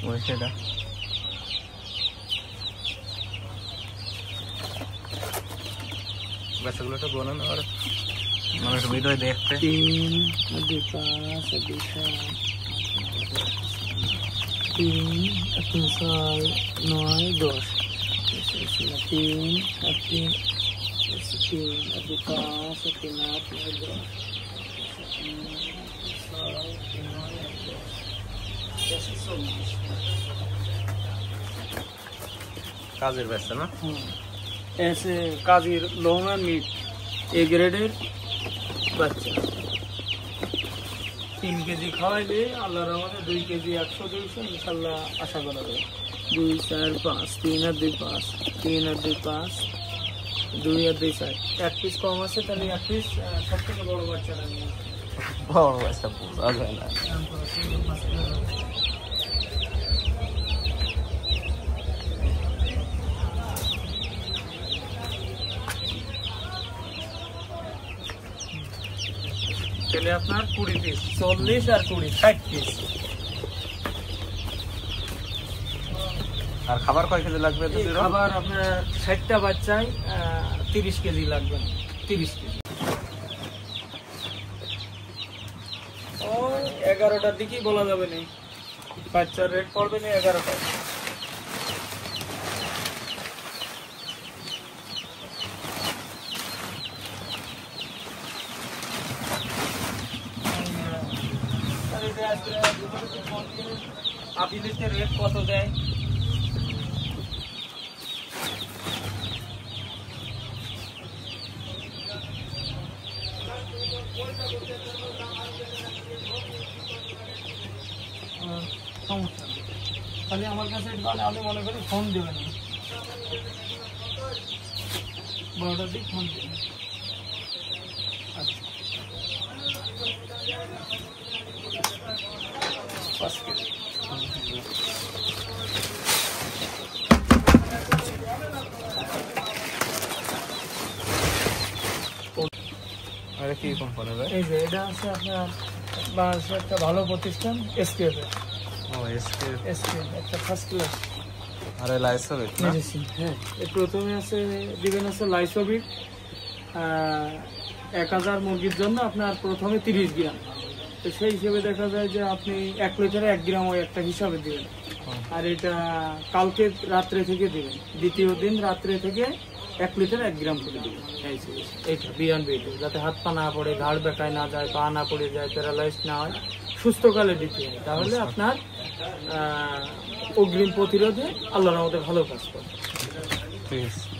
ওই সেটা বাচ্চাগুলো তো গোনা না আর মানুষ ভিডিও দেখতে 3 আদি 5 আদি 7 3 আদি 6 9 10 3 আদি 3 আদি 5 আদি 9 10 কাজের ব্যস্ত না ऐसे काजी लोहमान मीट ए ग्रेडेर बच्चा 3 केजी खावाइले आल्लाहर रहमते 2 केजी 100 200 इंशाल्लाह आशा करा जाए 2 4 5 3 আর 2 5 3 আর 2 5 2 আর 2 4 এক পিস কম আছে তাহলে এক পিস সবথেকে বড় বাচ্চাটা নিয়ে বড় বাচ্চা বোঝা যায় না তাহলে আপনার 20 পিস 40 আর 20 60 পিস আর খাবার কয় কেজি লাগবে তো খাবার আপনার 60টা বাচ্চায় 30 কেজি লাগবে 30 কেজি ও 11টার দিকেই বলা যাবে না বাচ্চার রেট পড়বে না 11টা আপিলের রেট কত দেয় সমস্যা তাহলে আমার কাছে আমি মনে করি ফোন দেবেন বড়টার দিক ফোন দেবেন আচ্ছা 5 কেজি আরে কি কোম্পানি ভাই এই যে এটা আছে আপনার বাংলাদেশের একটা ভালো প্রতিষ্ঠান এসকেএফ ও এসকেএফ একটা ফার্স্ট ক্লাস আরে লাইসোবিট না মেডিসিন হ্যাঁ এর প্রথমে আছে দিবেন আছে লাইসোবিট 1000 মুরগির জন্য আপনার প্রথমে 30 গ্রাম তো সেই হিসেবে দেখা যায় যে আপনি 1 লিটারে 1 গ্রাম ওই একটা হিসাবে দিবেন আর এটা কালকে রাত্রে থেকে দিবেন দ্বিতীয় দিন রাত্রে থেকে 1 লিটারে 1 গ্রাম করে দিবেন এইটা বিয়ান বেটে যাতে হাত পা না পড়ে ঘাড় বেঁকায় না যায় পা না পড়ে যায় প্যারালাইজ না হয় সুস্থকালে দিতে হয় তাহলে আপনার অগ্রিম প্রতিরোধে আল্লাহর রহমতে ভালো কাজ করে ঠিক আছে